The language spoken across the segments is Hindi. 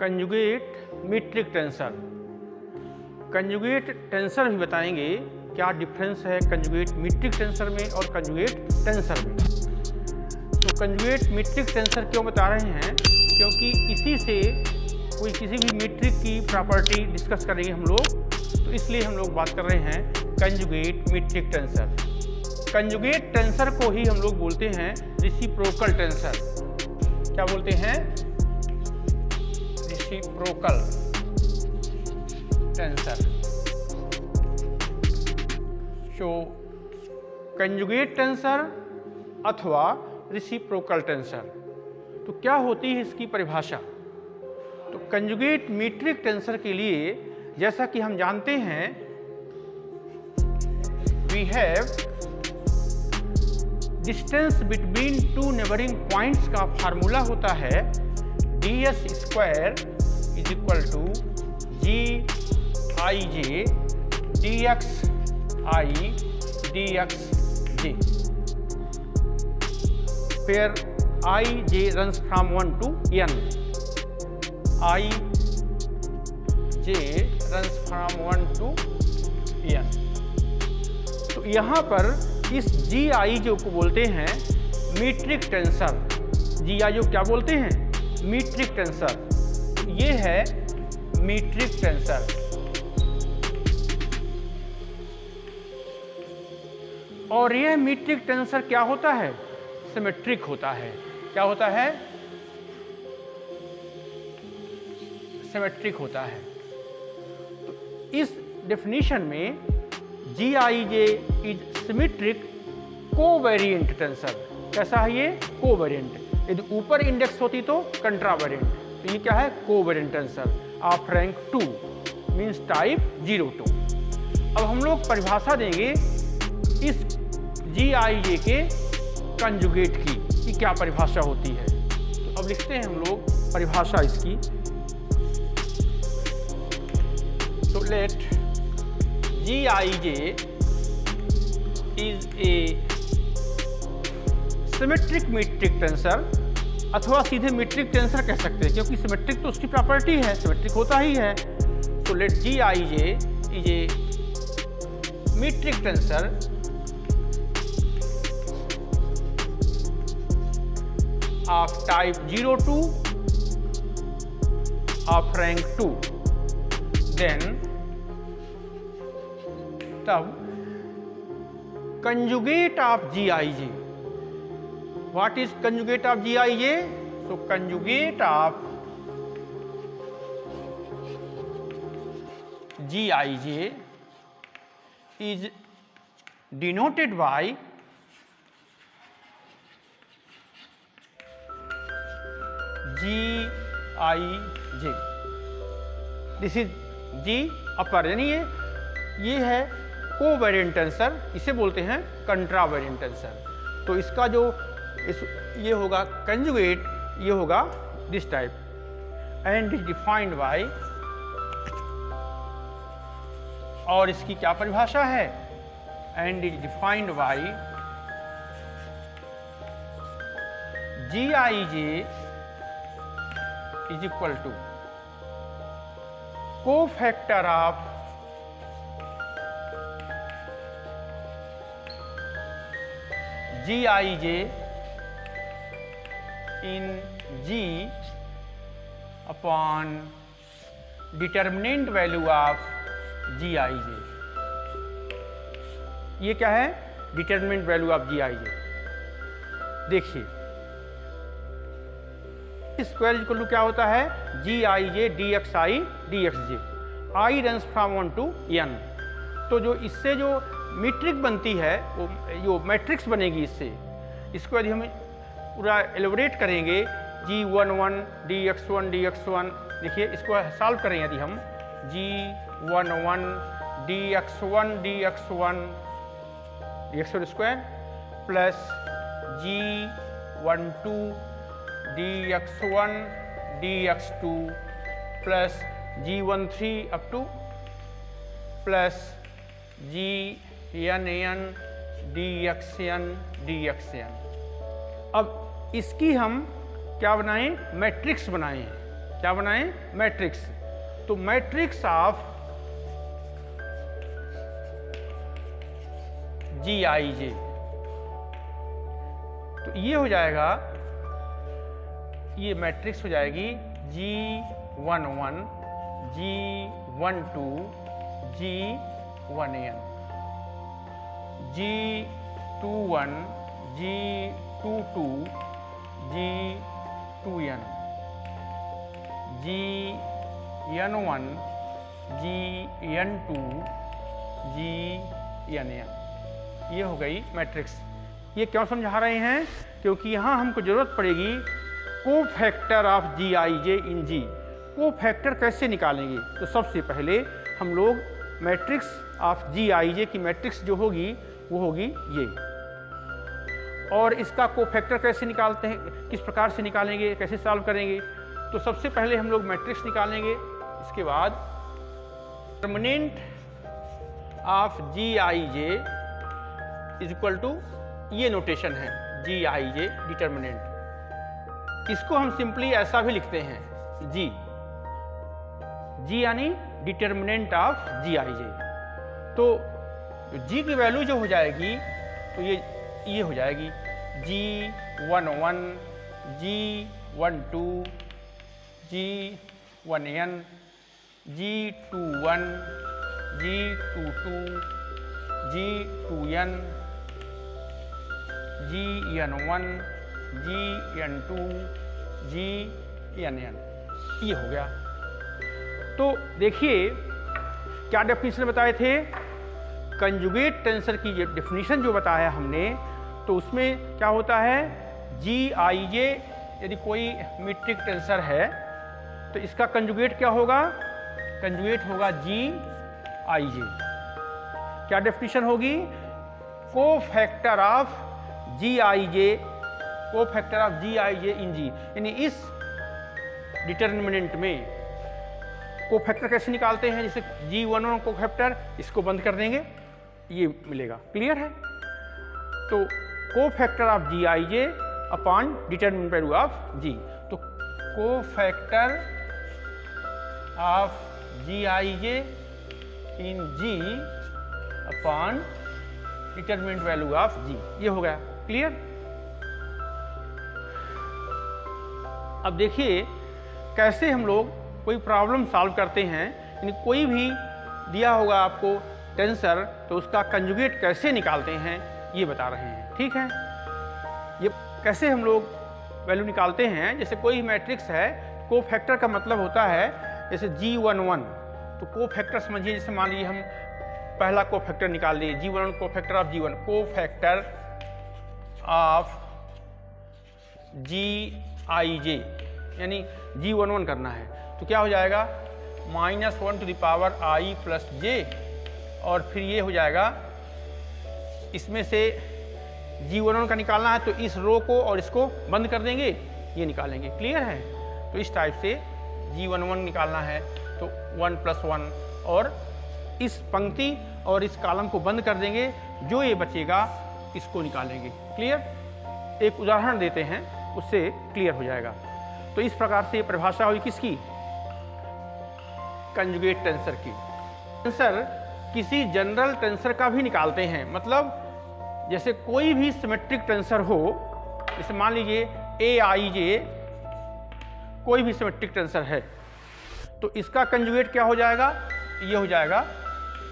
Conjugate metric tensor. Conjugate tensor भी बताएंगे क्या डिफरेंस है कंजुगेट मीट्रिक टेंसर में और कंजुगेट टेंसर में। तो कंजुगेट मीट्रिक टेंसर क्यों बता रहे हैं, क्योंकि इसी से कोई किसी भी मीट्रिक की प्रॉपर्टी डिस्कस करेंगे हम लोग, तो इसलिए हम लोग बात कर रहे हैं conjugate metric tensor. Conjugate tensor को ही हम लोग बोलते हैं रेसिप्रोकल टेंसर। क्या बोलते हैं? Reciprocal tensor. तो कंजुगेट टेंसर अथवा रेसिप्रोकल टेंसर, तो क्या होती है इसकी परिभाषा? तो कंजुगेट मीट्रिक टेंसर के लिए जैसा कि हम जानते हैं, we have distance between two neighbouring points का फार्मूला होता है ds square is equal to G I J dx i dx j, where I j runs from 1 to n, I j runs from 1 to n। तो यहाँ पर इस जी आई जो को बोलते हैं मीट्रिक टेंसर। जी आई जो क्या बोलते हैं? Metric tensor. ये है मीट्रिक टेंसर। और यह मीट्रिक टेंसर क्या होता है? सिमेट्रिक होता है। क्या होता है? सिमेट्रिक होता है। तो इस डेफिनेशन में जी I J is symmetric covariant tensor. कैसा है ये? कोवेरिएंट। यदि ऊपर इंडेक्स होती तो कंट्रावेरिएंट। तो ये क्या है? Covariant tensor of rank 2 means type 02। अब हम लोग परिभाषा देंगे इस जी आई जे के कंजुगेट की कि क्या परिभाषा होती है। तो अब लिखते हैं हम लोग परिभाषा इसकी। तो let G I J is a symmetric metric tensor, अथवा सीधे मीट्रिक टेंसर कह सकते हैं, क्योंकि सिमेट्रिक तो उसकी प्रॉपर्टी है, सिमेट्रिक होता ही है। तो let G I J is a metric tensor of type 02 of rank 2, then तब conjugate of GIJ. What is conjugate of GIJ? So conjugate of GIJ is denoted by G I J. This is G upper, यानी ये है कोवेरिएंट टेंसर, इसे बोलते हैं कंट्रावेरिएंट टेंसर। तो इसका जो ये होगा कंजुगेट, ये होगा this type and is defined by, और इसकी क्या परिभाषा है? And is defined by G I J is equal to cofactor of Gij in G upon determinant value of Gij। ये क्या है? Determinant value of Gij। देखिए स्क्वायर इक्वल टू क्या होता है? G I J D X I D X J, I runs from 1 to n। तो जो इससे जो मीट्रिक बनती है वो जो मैट्रिक्स बनेगी, इसको यदि हम पूरा एलोबरेट करेंगे G11 DX1 DX1, देखिए इसको सॉल्व करें यदि हम G11 DX1 DX1 DX1 square plus G12 dx1 dx2 plus g13 up two plus gn dxn dxn। अब इसकी हम क्या बनाएं? मैट्रिक्स बनाएं। क्या बनाएं? मैट्रिक्स। तो मैट्रिक्स ऑफ GIJ, तो ये हो जाएगा, ये मैट्रिक्स हो जाएगी G11, G12, G1n, G21, G22, G2n, Gn1, Gn2, Gn। ये हो गई मैट्रिक्स। ये क्यों समझा रहे हैं? क्योंकि यहाँ हमको जरूरत पड़ेगी cofactor of GIJ in G। Cofactor कैसे निकालेंगे? तो सबसे पहले हम लोग मैट्रिक्स ऑफ GIJ की मैट्रिक्स जो होगी वो होगी ये। और इसका कोफैक्टर कैसे निकालते हैं, किस प्रकार से निकालेंगे, कैसे सॉल्व करेंगे? तो सबसे पहले हम लोग मैट्रिक्स निकालेंगे, इसके बाद determinant of GIJ is equal to, ये नोटेशन है GIJ डिटरमिनेंट। इसको हम सिंपली ऐसा भी लिखते हैं G यानी डिटरमिनेंट ऑफ GIJ। तो G की वैल्यू जो हो जाएगी तो ये हो जाएगी G11, G12, G1n, G21, G22, G2n, Gn1, Gn2, Gn। ये हो गया। तो देखिए क्या डेफिनेशन बताए थे, कंजुगेट टेंसर की डेफिनेशन जो बताया हमने, तो उसमें क्या होता है, GIJ यदि कोई मीट्रिक टेंसर है तो इसका कंजुगेट क्या होगा? कंजुगेट होगा GIJ। क्या डेफिनेशन होगी? Cofactor of GIJ in G। यानी इस डिटरमिनेंट में कोफैक्टर कैसे निकालते हैं? जैसे G11 कोफैक्टर, इसको बंद कर देंगे, ये मिलेगा। क्लियर है? तो cofactor of GIJ upon determinant value of G। तो cofactor of GIJ in G upon determinant value of G, ये हो गया। क्लियर? अब देखिए कैसे हम लोग कोई प्रॉब्लम सॉल्व करते हैं। यानी कोई भी दिया होगा आपको टेंसर, तो उसका कंजुगेट कैसे निकालते हैं ये बता रहे हैं। ठीक है? ये कैसे हम लोग वैल्यू निकालते हैं, जैसे कोई मैट्रिक्स है, कोफैक्टर का मतलब होता है जैसे G11, तो कोफैक्टर समझिए, जैसे मान लीजिए हम पहला कोफैक्टर निकाल लिए G11 cofactor of G1, cofactor of GIJ यानी G11 करना है, तो क्या हो जाएगा? -1 to the power I plus J, और फिर ये हो जाएगा, इसमें से G11 का निकालना है तो इस रो को और इसको बंद कर देंगे, ये निकालेंगे। क्लियर है? तो इस टाइप से G11 निकालना है तो 1 + 1, और इस पंक्ति और इस कॉलम को बंद कर देंगे, जो ये बचेगा इसको निकालेंगे। क्लियर? एक उदाहरण देते हैं, उससे क्लियर हो जाएगा। तो इस प्रकार से ये परिभाषा हुई किसकी? कंजुगेट टेंसर की। टेंसर किसी जनरल टेंसर का भी निकालते हैं, मतलब जैसे कोई भी सिमेट्रिक टेंसर हो, जैसे मान लीजिए AIJ कोई भी सिमेट्रिक टेंसर है, तो इसका कंजुगेट क्या हो जाएगा? ये हो जाएगा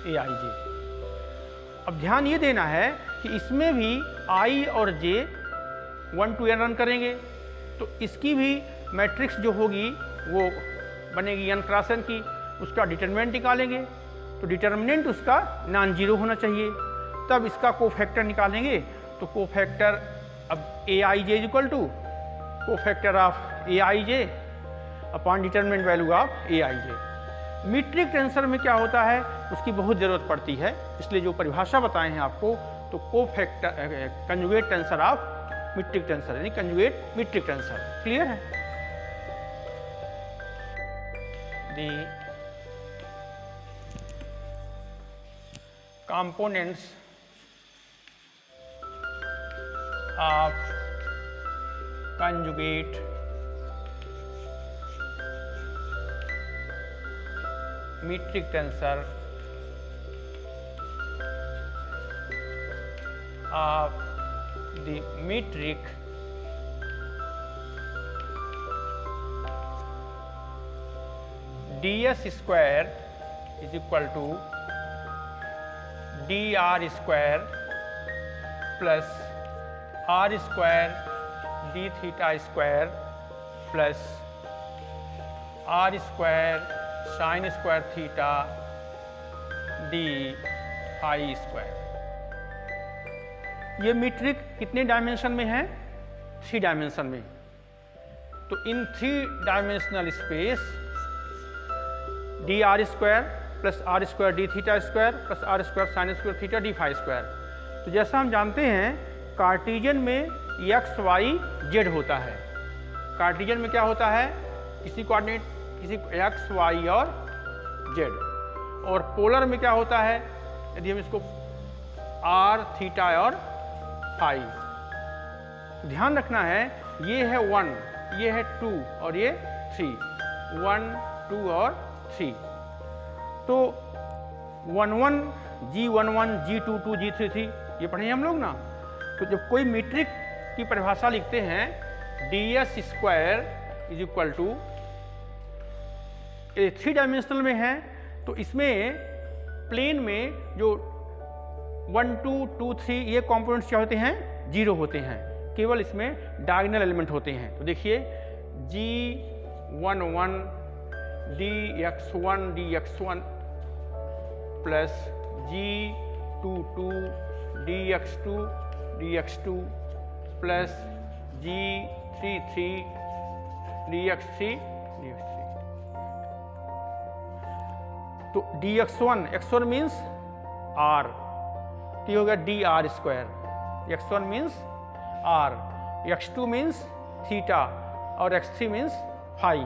AIJ। अब ध्यान ये देना है कि इसमें भी I और J 1 to n रन करेंगे, तो इसकी भी मैट्रिक्स जो होगी वो बनेगी n क्रॉस n की, उसका डिटरमिनेंट निकालेंगे, तो डिटरमिनेंट उसका नॉन जीरो होना चाहिए, तब इसका कोफैक्टर निकालेंगे। तो कोफैक्टर अब AIJ is equal to cofactor of AIJ upon determinant value of AIJ। Metric tensor में क्या होता है, उसकी बहुत ज़रूरत पड़ती है, इसलिए जो परिभाषा बताए हैं आपको, तो cofactor conjugate tensor of metric tensor यानी कंजुगेट मीट्रिक टेंसर। क्लियर है? दी components of conjugate metric tensor of the metric ds square is equal to dr square plus r square d theta square plus r square sin square theta d phi square। ये मीट्रिक कितने डायमेंशन में है? 3 डायमेंशन में। तो in 3 dimensional space D R square plus R square D theta square plus R square sine square theta D phi square. तो जैसा हम जानते हैं कार्टेशियन में एक्स वाई जेड होता है। कार्टेशियन में क्या होता है? किसी कोऑर्डिनेट किसी एक्स वाई और जेड। और पोलर में क्या होता है? यदि हम इसको आर थीटा और फाई। ध्यान रखना है ये है 1, ये है 2 और ये 3, 1 2 और 3। तो 1 1 G11 G22 G33 ये पढ़े हम लोग ना। तो जब कोई मीट्रिक की परिभाषा लिखते हैं ds square is equal to 3 dimensional में है, तो इसमें प्लेन में जो 1 2 2 3 ये कंपोनेंट्स क्या होते हैं? 0 होते हैं। केवल इसमें डायगोनल एलिमेंट होते हैं। तो देखिए G11 dx1 dx1 plus G22 dx2 dx2 plus G33 dx3 dx3। तो dx1 x1 मीन्स r, तो हो गया D R square. x1 means r, x2 means theta और x3 मीन्स फाई।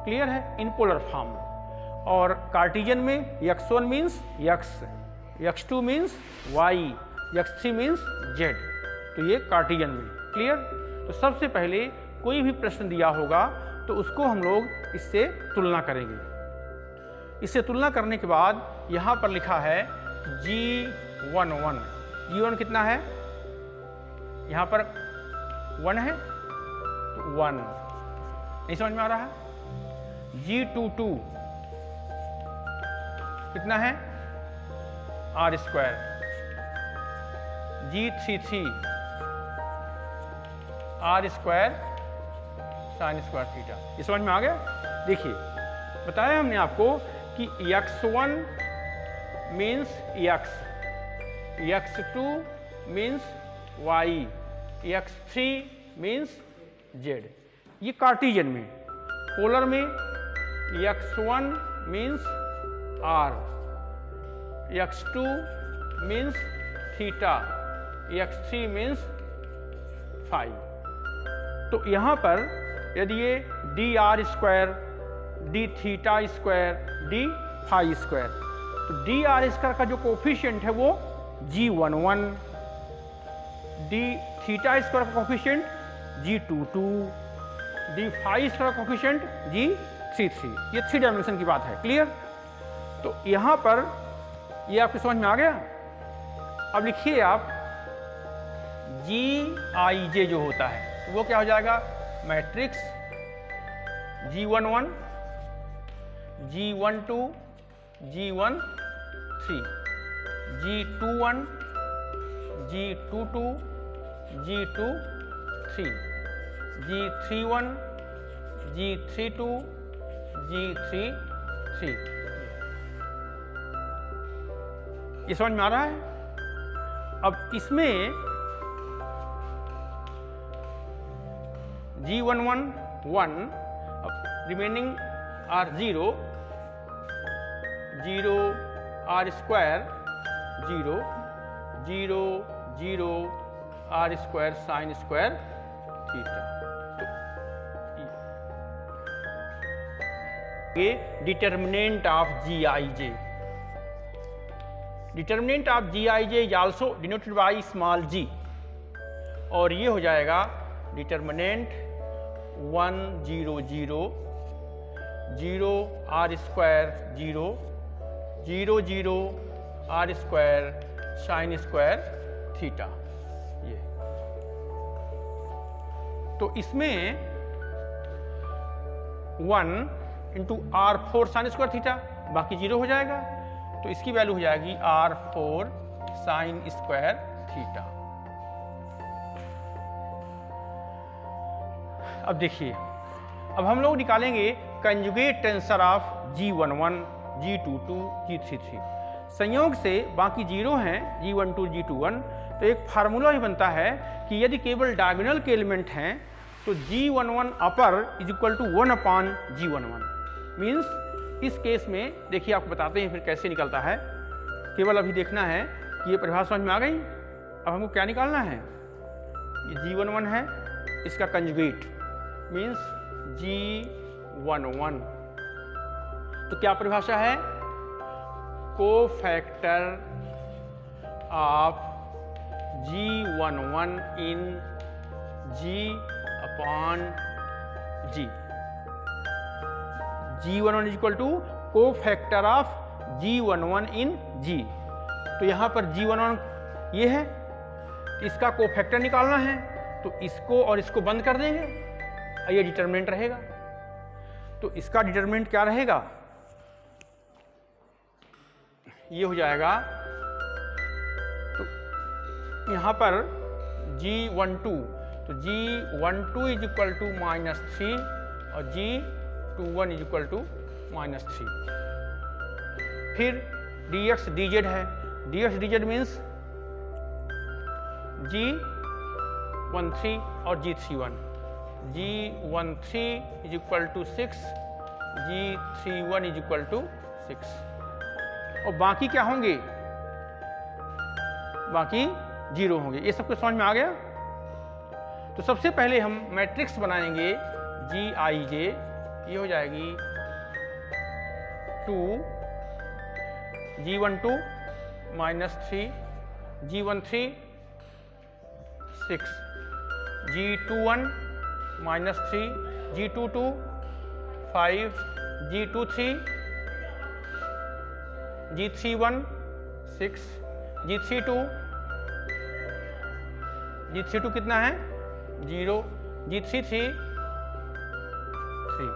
क्लियर है? In polar form. और कार्टेशियन में x1 means x, x2 means y, x3 means z। तो ये कार्टेशियन में। क्लियर? तो सबसे पहले कोई भी प्रश्न दिया होगा तो उसको हम लोग इससे तुलना करेंगे। इससे तुलना करने के बाद यहाँ पर लिखा है G11। G1 कितना है? यहाँ पर 1 है, तो 1 नहीं समझ में आ रहा है। G22 कितना है? R square. G33 R square sine square theta. ये समझ में आ गया? देखिए बताया हमने आपको कि x1 means x, x2 means y, x3 means z। ये कार्टेशियन में। पोलर में x1 means r, x2 means theta, x3 means phi. तो यहाँ पर यदि ये D R square D theta square D phi square, तो डी आर स्क्वायर का जो कोफिशिएंट है वो G11, डी थीटा स्क्वायर का coefficient G22, D phi square का कोफिशिएंट G33। ये 3 डायमेंशन की बात है। क्लियर? तो यहाँ पर ये आपको समझ में आ गया। अब लिखिए आप Gij जो होता है वो क्या हो जाएगा? Matrix G11 G12 G13 G21 G22 G23 G31 G32 G33। ये समझ में आ रहा है? अब इसमें G11 1, remaining are 0, 0 R square 0, 0 0 R square sine square theta. ये determinant of Gij। Determinant of Gij is also denoted by small g, और ये हो जाएगा determinant 1 0 0 0 r square 0 0 0 r square sine square theta. ये तो इसमें 1 into r4 sine square theta, बाकी 0 हो जाएगा, तो इसकी वैल्यू हो जाएगी r4 साइन स्क्वायर थीटा। अब देखिए, अब हम लोग निकालेंगे conjugate tensor of G11, G22, G33। संयोग से बाकी 0 हैं, G12, G21, तो एक फार्मूला ही बनता है कि यदि केवल डायगोनल के एलिमेंट हैं तो G11 upper is equal to 1 upon G11। Means इस केस में देखिए, आपको बताते हैं फिर कैसे निकलता है। केवल अभी देखना है कि ये परिभाषा समझ में आ गई। अब हमको क्या निकालना है, ये G11 है, इसका कंजुगेट मीन्स G11। तो क्या परिभाषा है, cofactor of G11 in G upon G। G11 is equal to cofactor of G11 in G। तो यहां पर G11 ये है, इसका कोफैक्टर निकालना है, तो इसको और इसको बंद कर देंगे, ये डिटरमिनेंट रहेगा। तो इसका डिटरमिनेंट क्या रहेगा, ये हो जाएगा। तो यहां पर G12, तो G12 इज इक्वल टू -3 और G21 इज इक्वल टू -3। फिर dx dz है, dx dz मीन्स G13 और G31। G13 is equal to 6, G31 is equal to 6। और बाकी क्या होंगे, बाकी 0 होंगे। ये सब कुछ समझ में आ गया। तो सबसे पहले हम मैट्रिक्स बनाएंगे Gij, ये हो जाएगी 2 G12 -3 G13 6 G21 -3 G22 5 G23 G31 6 G32 कितना है 0 G33 3।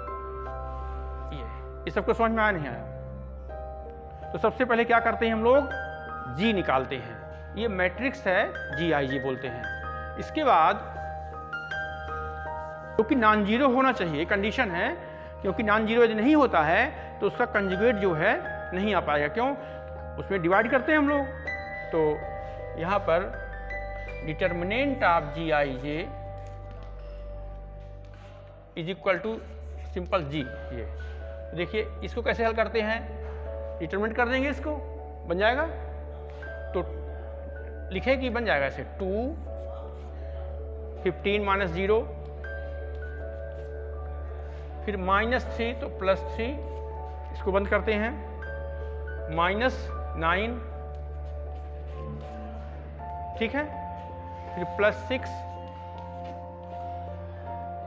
ये सबको समझ में आया नहीं आया। तो सबसे पहले क्या करते हैं हम लोग, G निकालते हैं। ये मैट्रिक्स है, Gij बोलते हैं। इसके बाद क्योंकि नॉन जीरो होना चाहिए, कंडीशन है, क्योंकि नॉन जीरो यदि नहीं होता है तो उसका कंजुगेट जो है नहीं आ पाएगा। क्यों, उसमें डिवाइड करते हैं हम लोग। तो यहाँ पर determinant of Gij is equal to simple G। ये देखिए, इसको कैसे हल करते हैं, डिटरमिनेंट कर देंगे, इसको बन जाएगा। तो लिखे कि बन जाएगा ऐसे 2 15 -0, फिर -3 तो +3, इसको बंद करते हैं, -9, ठीक है, फिर +6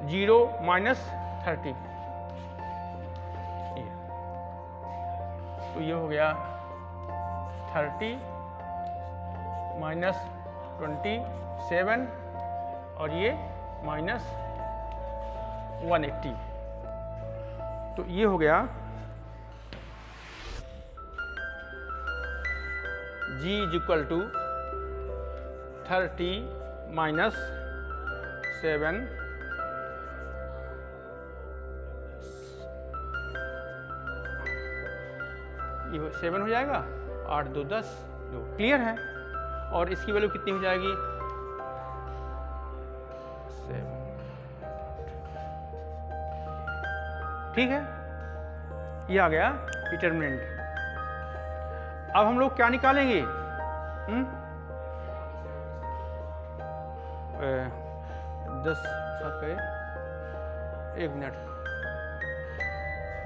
0 -30। तो ये हो गया 30 -27 और ये -180। तो ये हो गया G इज इक्वल टू 30 -7 ये 7 हो जाएगा, 8 2 10 2। क्लियर है। और इसकी वैल्यू कितनी हो जाएगी 7। ठीक है, ये आ गया डिटरमिनेंट। अब हम लोग क्या निकालेंगे, 10 7 1 मिनट,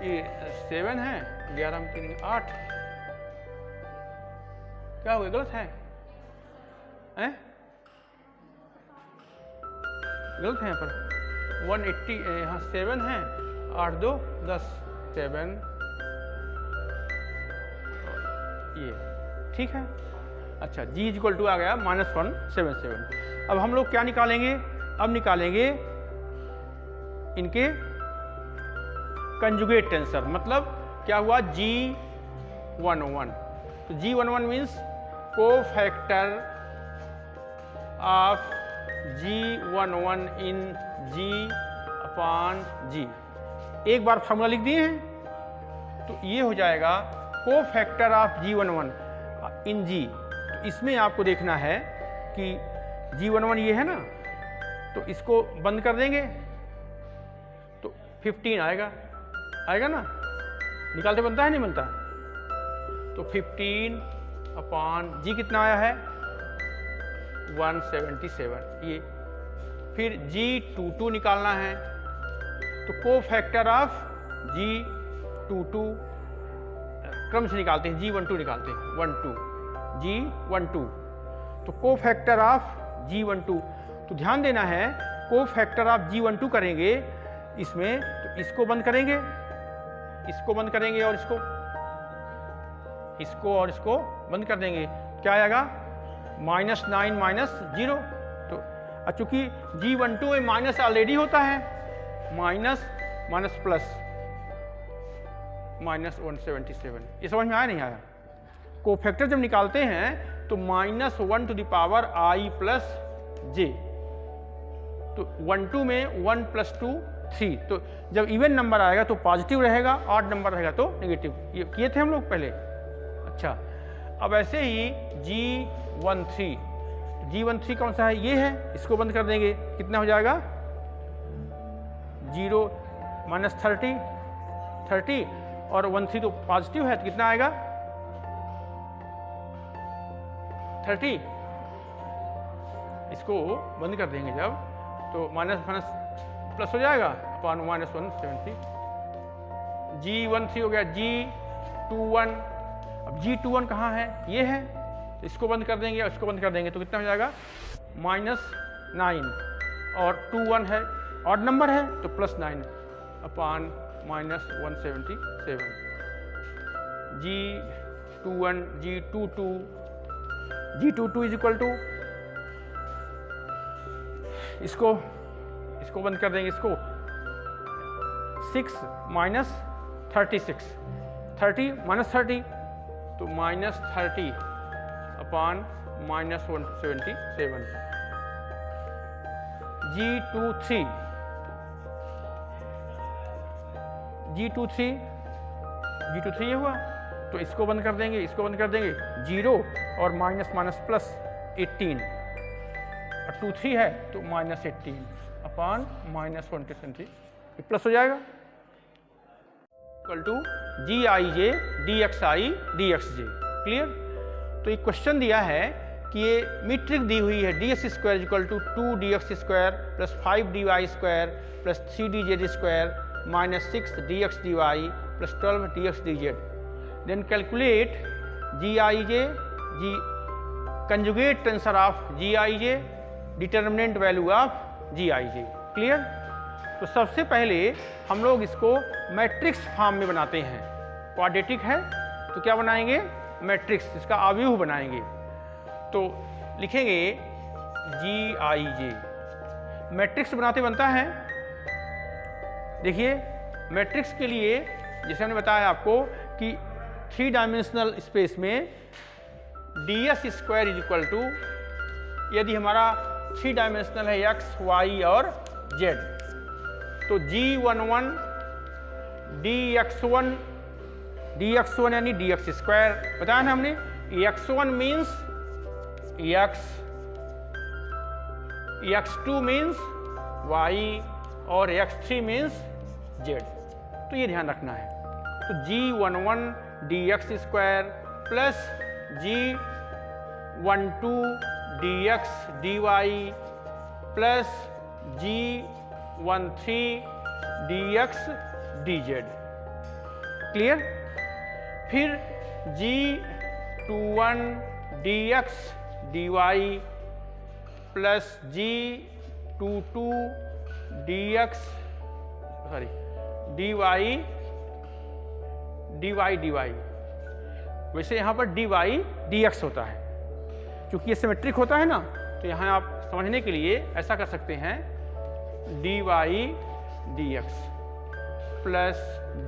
ये 7 है, 11 में 3 8, क्या हो गया, गलत है, गलत है यहाँ पर 180, यहाँ 7 है, 8 2 10, 7 ये ठीक है। अच्छा g इक्वल टू आ गया -177। अब हम लोग क्या निकालेंगे? अब निकालेंगे इनके कंजुगेट टेंसर, मतलब क्या हुआ G11। तो G11 means cofactor of G11 in G/G। एक बार फॉर्मूला लिख दिए हैं तो ये हो जाएगा cofactor of G11 in G। तो इसमें आपको देखना है कि G11 ये है ना, तो इसको बंद कर देंगे तो 15 आएगा, आएगा ना? निकालते बनता है नहीं बनता? तो 15/G कितना आया है? 177 ये। फिर G22 निकालना है तो कोफैक्टर ऑफ G22 क्रम से निकालते हैं, G12 निकालते हैं, 12 G12। तो कोफैक्टर ऑफ G12, तो ध्यान देना है कोफैक्टर ऑफ G12 करेंगे इसमें, तो इसको बंद करेंगे, इसको बंद करेंगे और इसको बंद कर देंगे। क्या आएगा? -9 -0। तो चूंकि G12 में माइनस ऑलरेडी होता है, माइनस प्लस -177। ये समझ में आया नहीं आया? कोफैक्टर जब निकालते हैं तो -1 to the power i plus j। तो 1 2 में 1 + 2 3। तो जब इवन नंबर आएगा तो पॉजिटिव रहेगा, ऑड नंबर रहेगा तो नेगेटिव। ये किए थे हम लोग पहले। अच्छा, अब ऐसे ही G13 कौन सा है? ये है, इसको बंद कर देंगे। कितना हो जाएगा? 0 -30 और 13 तो पॉजिटिव है, तो कितना आएगा? 30। इसको बंद कर देंगे जब, तो माइनस प्लस हो जाएगा अपॉन -170। G13 हो गया। G21, अब G21 कहाँ है? ये है, तो इसको बंद कर देंगे और इसको बंद कर देंगे तो कितना हो जाएगा? -9 और 21 है, ऑड नंबर है तो +9 upon -177। G21 G22 is equal to, इसको बंद कर देंगे, इसको 6 -36 30 -30 तो -30 अपॉन -177। G23 ये हुआ, तो इसको बंद कर देंगे, इसको बंद कर देंगे। 0 और -+18 और 23 है तो -18 अपॉन -120 प्लस हो जाएगा। Equal to Gij dxi dxj। Clear? तो एक क्वेश्चन दिया है कि ये मीट्रिक दी हुई है dx square equal to 2dx² + 5dy² + 3dz² -6 dx dy + 12 dx dz। Then calculate Gij conjugate tensor of Gij, determinant value of Gij। Clear? तो सबसे पहले हम लोग इसको मैट्रिक्स फॉर्म में बनाते हैं। क्वाड्रेटिक है तो क्या बनाएंगे? मैट्रिक्स, इसका अवयव बनाएंगे। तो लिखेंगे Gij। मैट्रिक्स बनाते बनता है, देखिए मैट्रिक्स के लिए जैसे हमने बताया आपको कि 3 डायमेंशनल स्पेस में ds² इक्वल टू, यदि हमारा 3 डायमेंशनल है x, y और z, तो G11 dx1 यानी dx² बताया ना हमने। x1 means x, x2 means y और x3 मीन्स z। तो ये ध्यान रखना है। तो G11 dx² plus G12 dx dy plus G13 dx dz। Clear? फिर G21 dx dy plus G22 dx dy dy वैसे यहाँ पर dy dx होता है। क्योंकि ये सिमेट्रिक होता है ना, तो यहाँ आप समझने के लिए ऐसा कर सकते हैं dy dx plus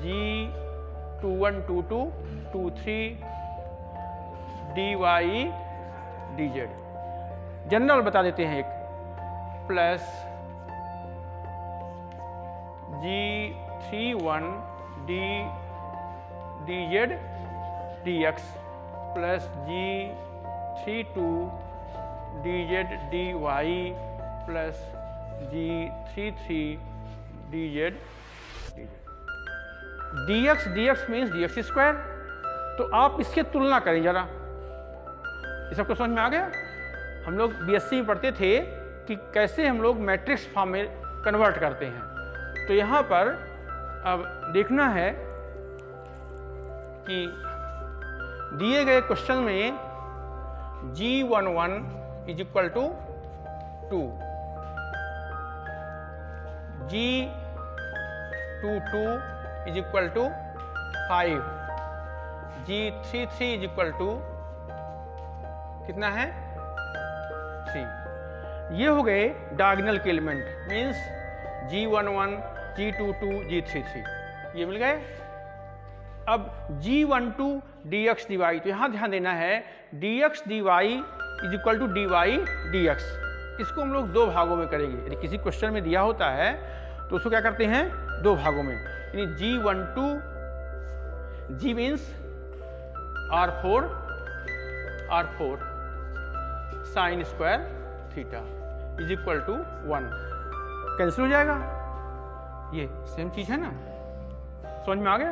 g21 22 23 dy dz। General बता देते हैं एक plus g31 dz dx plus g32 dz dy plus g33 dz dx dx means dx square. तो आप इसके तुलना करें जरा, ये सबको समझ में आ गया? हम लोग बीएससी में पढ़ते थे कि कैसे हम लोग मैट्रिक्स फॉर्म में कन्वर्ट करते हैं। तो यहाँ पर अब देखना है कि दिए गए क्वेश्चन में g11 is equal to 2, g22 is equal to 5, g33 is equal to कितना है 3। ये हो गए डायगोनल के element, means g11 g22 g33 ये मिल गए। अब g12 dx dy, तो यहां ध्यान देना है dx dy is equal to dy dx। इसको हम लोग दो भागों में करेंगे। यदि किसी क्वेश्चन में दिया होता है तो उसको क्या करते हैं दो भागों में, यानी g12 g means r4 sine square theta is equal to 1। Cancel हो जाएगा, ये सेम चीज है ना, समझ में आ गया?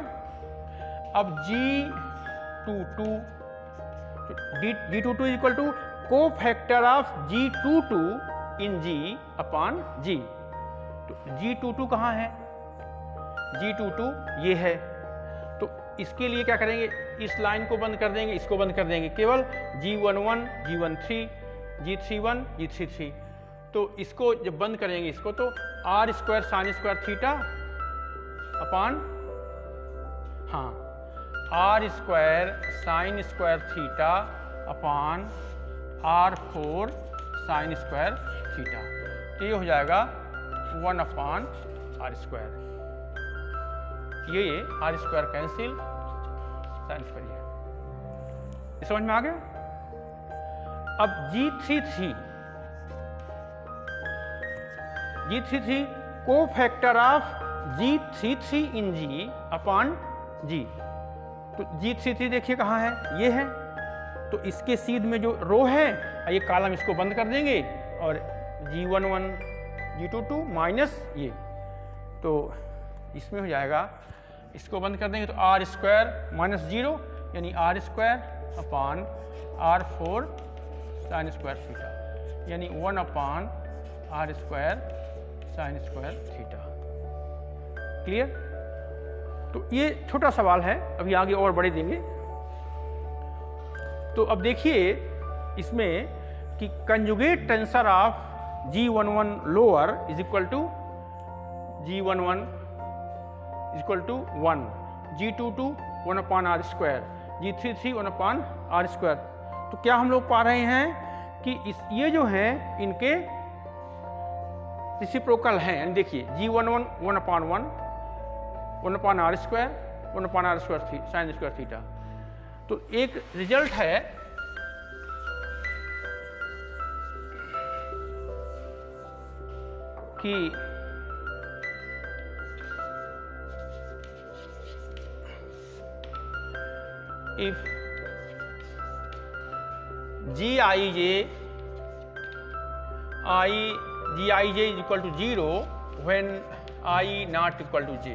अब g22 इज इक्वल टू को factor of g22 in g upon g। तो g22 कहाँ है? g22 ये है। तो इसके लिए क्या करेंगे, इस लाइन को बंद कर देंगे, इसको बंद कर देंगे, केवल g11 g13 g31 g33। तो इसको जब बंद करेंगे इसको, तो r square sine square theta upon r square sine square theta upon r4 sine square theta. तो ये हो जाएगा 1 अपॉन r स्क्वायर। ये r square cancel, sine square ये समझ में आ गया? अब g33 को factor of g33 in g upon g। तो g33 देखिए कहाँ है, ये है। तो इसके सीध में जो रो है, ये कॉलम इसको बंद कर देंगे और g11 g22 माइनस ये, तो इसमें हो जाएगा, इसको बंद कर देंगे तो r स्क्वायर माइनस 0 यानी r square upon r4 sine square theta यानी 1 upon r square sine square theta. Clear? तो ये छोटा सवाल है, अभी आगे और बड़े देंगे। तो अब देखिए इसमें कि conjugate tensor of g11 lower is equal to g11 is equal to 1, g22 1 upon r square, g33 1 upon r square. तो क्या हम लोग पा रहे हैं कि ये जो हैं इनके रेसिप्रोकल हैं, यानी देखिए g11 1 upon 1 upon r square 1 upon r square sine square theta. तो एक रिजल्ट है कि if gij is equal to 0 when I not equal to j।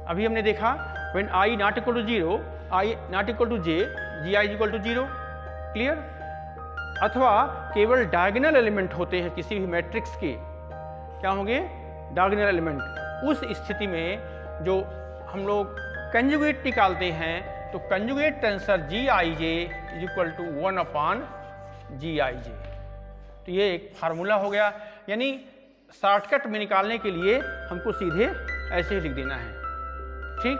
अभी हमने देखा when I not equal to 0 I not equal to j, gi is equal to 0। Clear? अथवा केवल डायगोनल एलिमेंट होते हैं किसी भी मैट्रिक्स के, क्या होंगे डायगोनल एलिमेंट। उस स्थिति में जो हम लोग कंजुगेट निकालते हैं तो conjugate tensor gij is equal to 1 upon gij। तो ये एक फार्मूला हो गया, यानी शॉर्टकट में निकालने के लिए हमको सीधे ऐसे ही लिख देना है। ठीक।